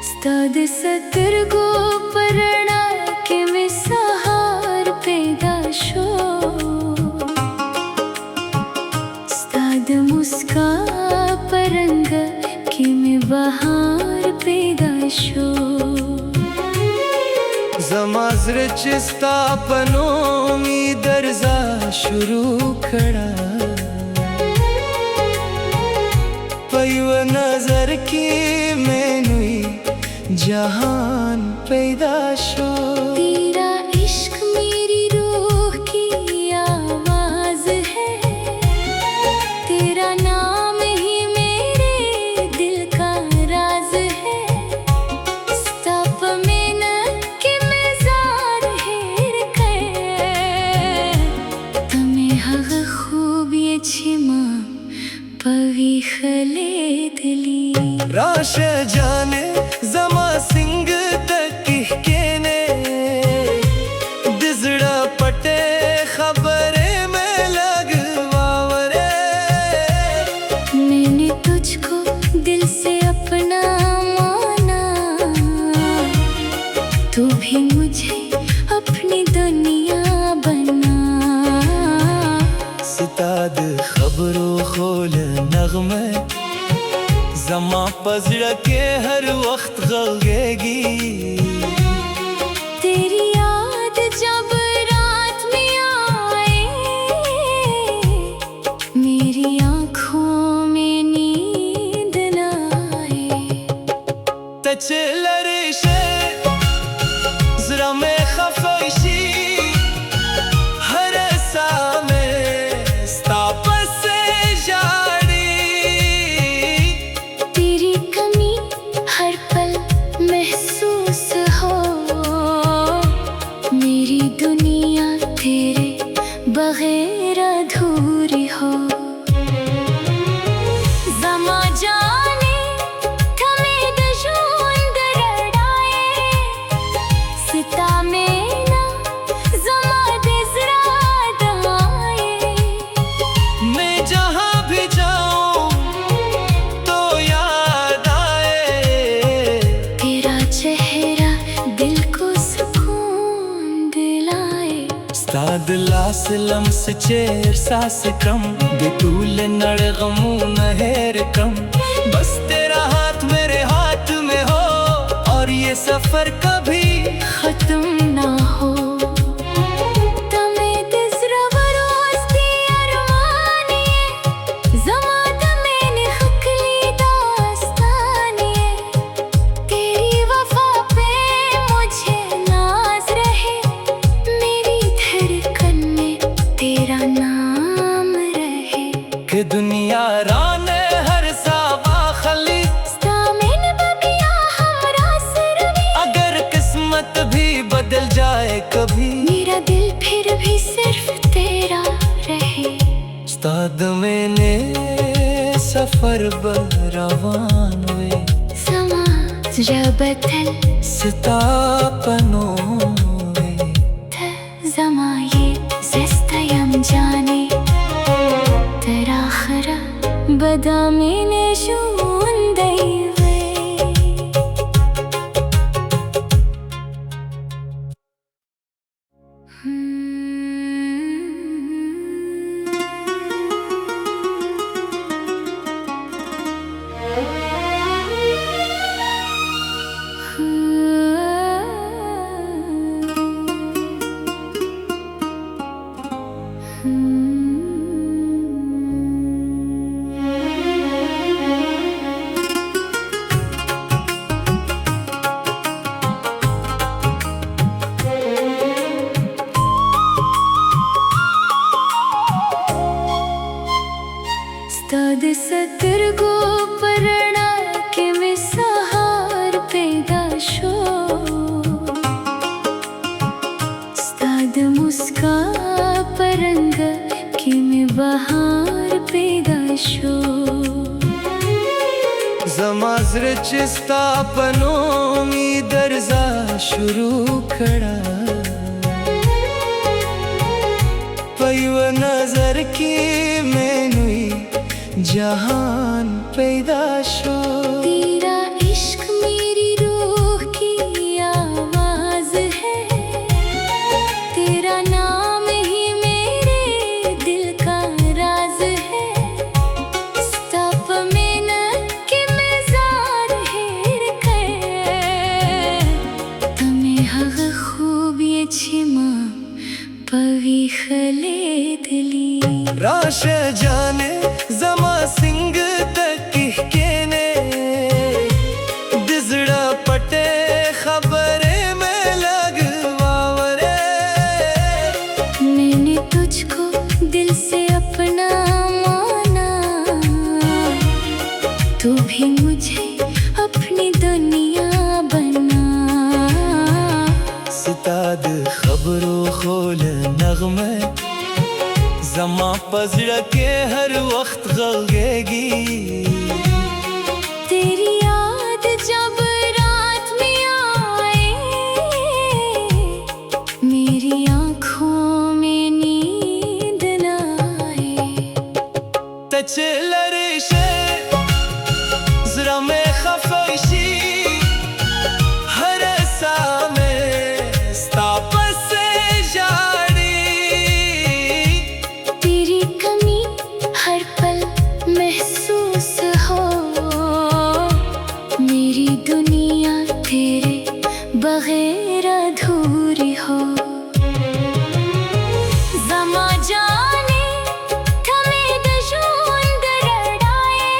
Stad satargo parana ke misahar peidasho Stad muska parang ke mi bahar peidasho Zamazr chista panomi darza shuru khada Paiwa nazar ki menui जहान पैदा show तेरा इश्क मेरी रूह की आवाज है तेरा नाम ही मेरे दिल का राज है स्ताप में न के मजार हेर के तमें हग खूब ये छिमा पवी खले दिली राश जाने जमा सिंग तक केने दिजड़ा पटे खबरे में लगवावरे मैंने तुझको दिल से अपना माना तू भी मुझे अपनी दुनिया बना सिताद खबरों खोल नगमे जमा पजड़ के हर वक्त गलगेगी तेरी याद जब रात में आए मेरी आँखों में नींद न आए तचलरिशे जरा में खफाइशी हर सामे स्तापस से जाड़ी तेरी कमी हर पल महसूस हो मेरी दुनिया तेरे बगैर अधूरी हो ज़मा जाने थमे दशून दरड़ाए सिता में ना ज़मा दिजरा दमाए मैं जहाँ भी जाऊँ तो याद आए तेरा चेहरा दिल को सुकून दिलाए स्ताद लास लम्स चेर सास कम बेतूल नड़गमू नहर कम बस तेरा हाथ मेरे हाथ में हो और ये सफर कभी खत्म ना हो तमें दिजरा बरोस्ती अरमानिए ज़मा तमें खकली दास्तानिए तेरी वफा पे मुझे नाज रहे मेरी धड़कन में तेरा नाम रहे कि दुनिया राने हर सावा खली स्तामिन बबिया हमरा सरवी अगर किस्मत भी बदल जाए कभी मेरा दिल फिर भी सिर्फ तेरा रहे उस्ताद मैंने सफर बरवान वे समा जबतल सितापनों वे ज़मा ये ज़िस्तयम जाने तेरा खरा बदा मैंने शून दैवे उस्ताद सतरगो परणा के में सहार पैदाशो उस्ताद मुस्का परंग के में बहार पैदाशो जमाजर चिस्तापनों में दर्जा शुरू खड़ा पैव नजर की मैनुई जहान पैदाशो तेरा इश्क मेरी रूह की आवाज है, तेरा नाम ही मेरे दिल का राज है। स्ताप में न के मजार हेर कर तुम्हें हग खूब ये छिमा पवी खले दिली राश जाने जमा सिंग तक कहने दिजड़ा पटे खबरे में लगवावरे मैंने तुझको दिल से अपना माना, तू भी मुझे अपनी दुनिया बना। सिताद खबरों खोल नगमे जमा पजड़ के हर वक्त गलगेगी तेरी याद जब रात में आए, मेरी आँखों में नींद न आए। तच लरिशे जरा में खफाइशी हर सामे स्तापस से जाड़ी तेरी कमी हर पल महसूस हो, मेरी दुनिया तेरे बगैर अधूरी हो। जमा जाने थमे दशून दरड़ाए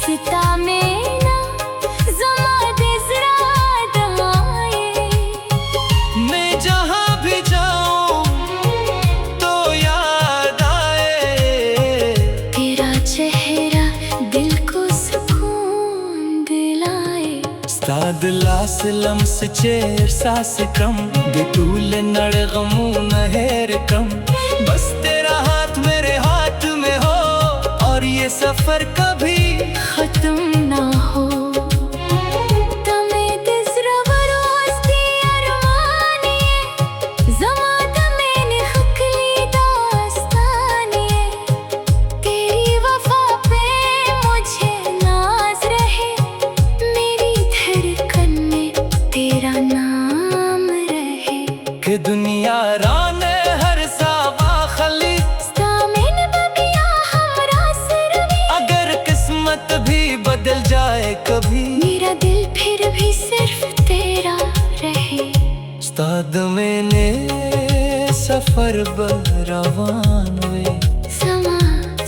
सिता में ना जमा दिजरा दमाए। मैं जहाँ भी जाऊँ तो याद आए तेरा चेहरा दिल को सुकून दिलाए। उस्ताद लास लम्स चेर सास कम बेतूल नड़ गमू नहर कम बस तेरा हाथ मेरे हाथ में हो और ये सफर कभी खत्म ना हो। तमें दिजरा बरोस्ती अरमानिए जमा तमें खकली दास्तानिए। तेरी वफा पे मुझे नाज रहे, मेरी धड़कन में तेरा नाम रहे। कि दुनिया राने हर सावा खली स्तामिन बगिया हमरा सरवी, अगर किस्मत भी बदल जाए कभी मेरा दिल फिर भी सिर्फ तेरा रहे। उस्ताद मैंने सफर बरवान वे समा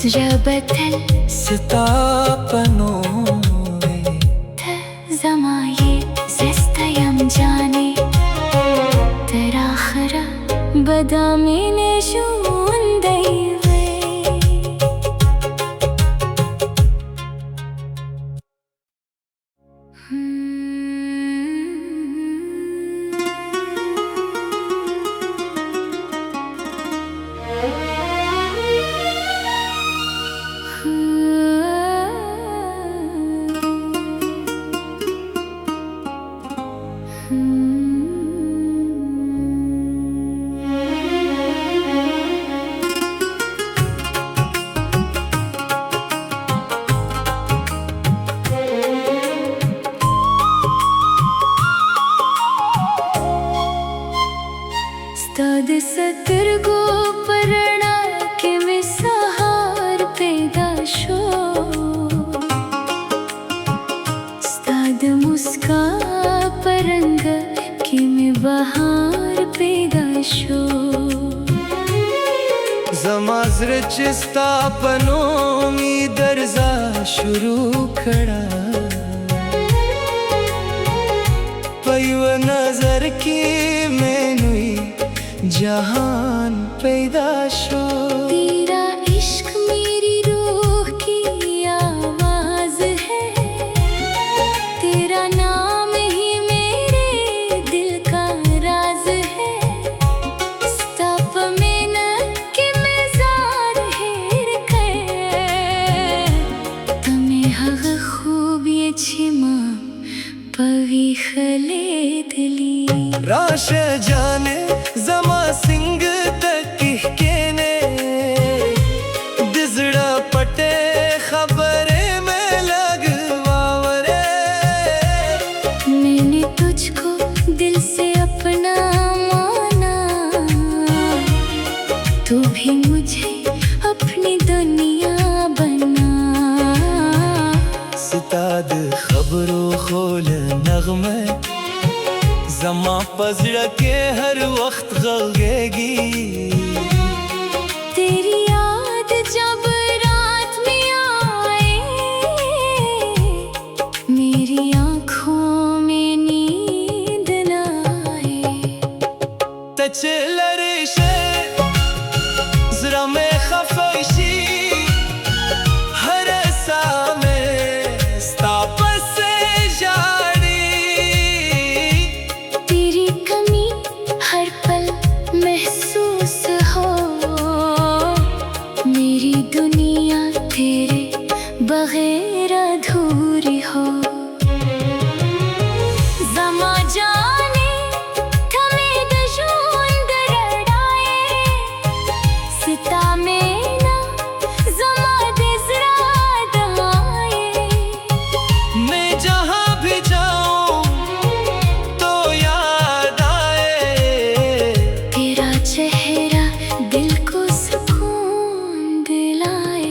जबतल सितापनों वे जमा ये ज़िस्तयम जाने तेरा खरा बदा मैंने शून दैवे। उस्ताद सतरगो परणा के में सहार पैदाशो उस्ताद मुस्का परंग के में बहार पैदाशो जमाजर चिस्तापनों में दर्जा शुरू खड़ा पैव नजर की मैनुई जहान पैदाशो तेरा इश्क मेरी रूह नगमे ज़मा पज़ड़ के हर वक्त गलगेगी। तेरी याद जब रात में आए, मेरी आँखों में नींद न आए। तचलरिशे ज़रा में खफाइशी बगैर अधूरी हो। ज़मा जाने थमे दशून दरड़ाए, सिता में ना ज़मा दिज़रा दमाए। मैं जहाँ भी जाऊँ तो याद आए, तेरा चेहरा दिल को सुकून दिलाए।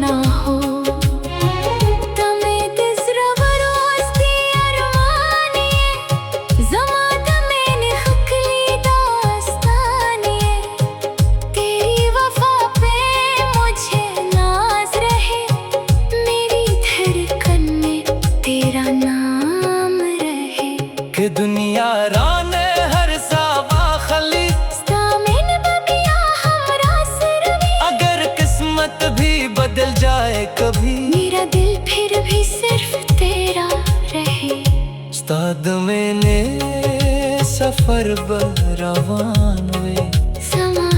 ना हो। तमे दिज़रा बरोज़ती अरमानिए, ज़मा तमेने खुकली दास्तानिए। तेरी वफ़ा पे मुझे नाज़ रहे, मेरी धड़कन में तेरा नाम रहे। कि दुनिया राने हर सावा खली सामेन बगिया हमरा सिर भी, अगर किस्मत भी बदल जाए कभी मेरा दिल फिर भी सिर्फ तेरा रहे। उस्ताद मैंने सफर बरवान वे ज़मा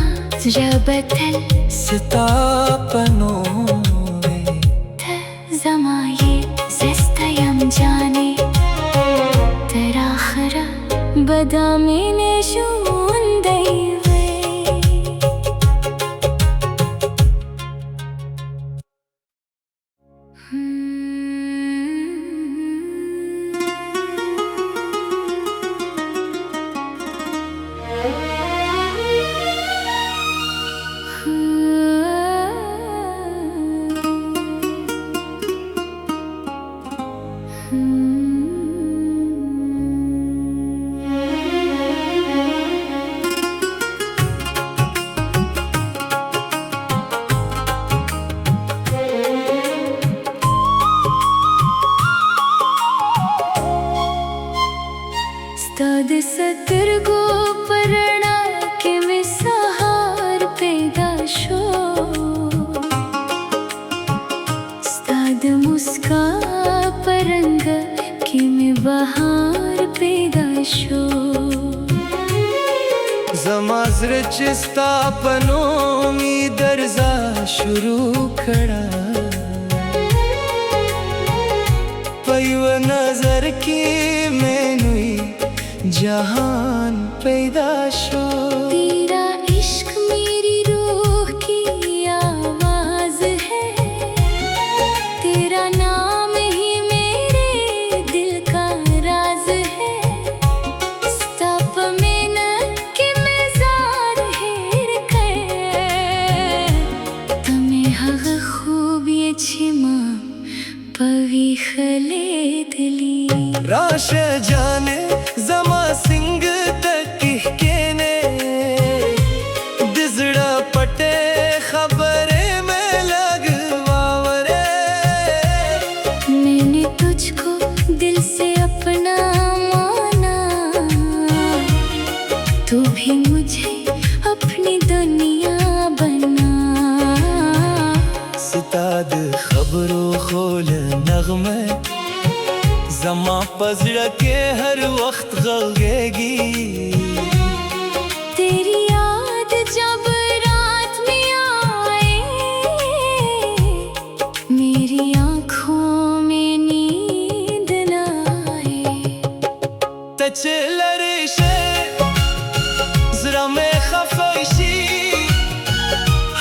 जबतल सितापनों वे ज़मा ये ज़स्तयम जाने तेरा खरा बदा मैंने शून दैवे। उस्ताद सतरगो परणा के में सहार पैदा शो। उस्ताद मुस्का परंग के में बहार पैदा शो। जमाजर चिस्तापनों मी दर्जा शुरू खड़ा पैव नजर की मैनुई जहान पैदा शो। तेरा इश्क मेरी रूह की आवाज है, तेरा नाम ही मेरे दिल का राज है। स्ताप में न कि मेज़ार हेर कर, तमें हग खूब ये छिमा पवी खले दिली। राश जाने ज़मा सिंग तक कहने दिज़ड़ा पटे खबरे में लगवावरे। मैंने तुझको दिल से अपना माना, तू भी मुझे अपनी दुनिया बना। सिताद खबरों खोल नगमे ज़मा पज़ड़ के हर वक्त गलगेगी। तेरी याद जब रात में आए, मेरी आँखों में नींद न आए। तचलरिशे ज़रा में खफाइशी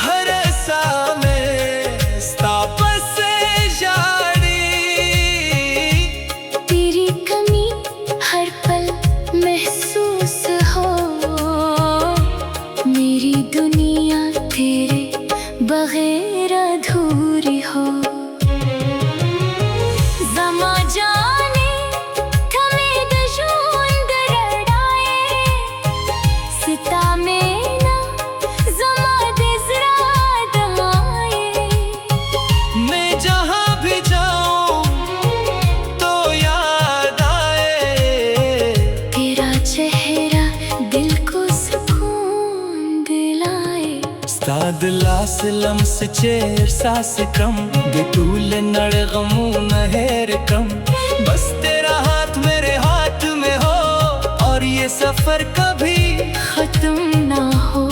हर सामे स्तापस जाड़ी। तेरी कमी हर पल महसूस लम्स लम्स चेर सास कम बेतूल नड़ गमून हेर कम बस तेरा हाथ मेरे हाथ में हो और ये सफर कभी खत्म ना हो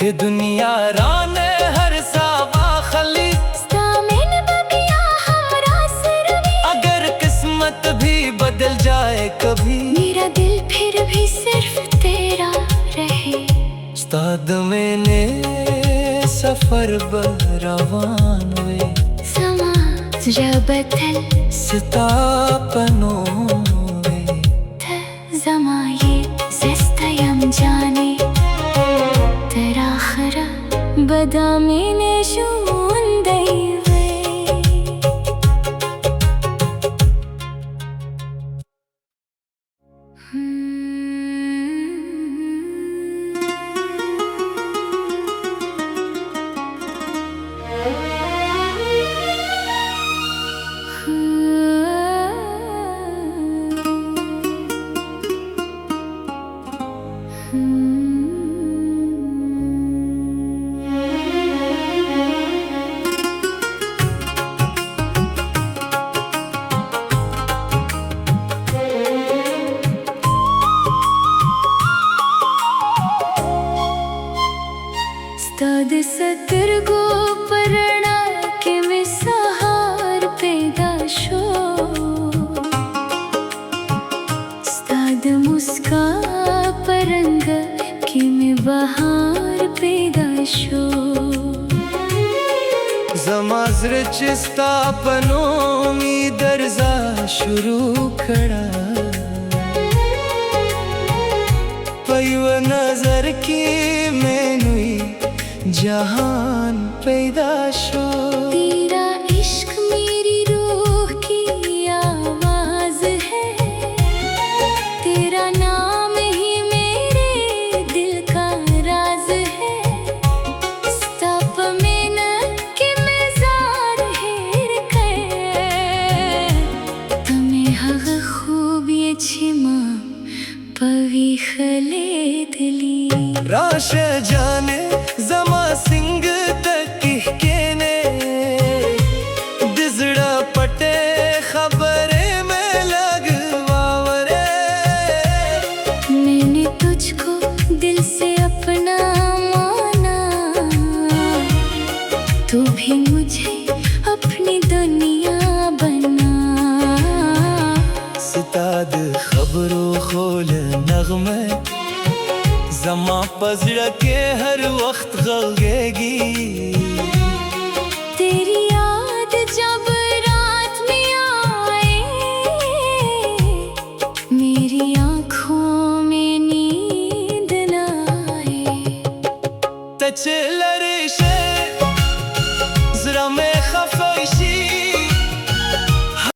कि दुनिया राने हर सावा खली सामिन बबिया हमरा सरवी अगर किस्मत भी बदल जाए कभी मेरा दिल फिर भी सिर्फ तेरा रहे उस्ताद मैंने सफर बरवान वे समा जबतल सितापनों वे जमाये zestayam जाने बदामिने शूंदैवे उस्ताद सतर गो परणा के में सहार पैदा शो उस्ताद मुस्का परंग के में बहार पैदा शो जमाजर चिस्तापनों मी दर्जा शुरू खड़ा पैव नजर की मैनुई जहान पैदा शो तेरा इश्क मेरी रूह की आवाज है तेरा नाम ही मेरे दिल का राज है स्ताप में न के मेजार हेर कर तुम्हें हग खूब ये छिमा पवी खले दिली राश जाने जमा सिंग तक कहने दिजड़ा पटे खबरे में लगवावरे मैंने तुझको दिल से अपना माना तू भी मुझे अपनी दुनिया बना सिताद खबरों खोल नगमे जमा पजड़ के हर वक्त गलगेगी तेरी याद जब रात में आए मेरी आँखों में नींद न आए तच लरे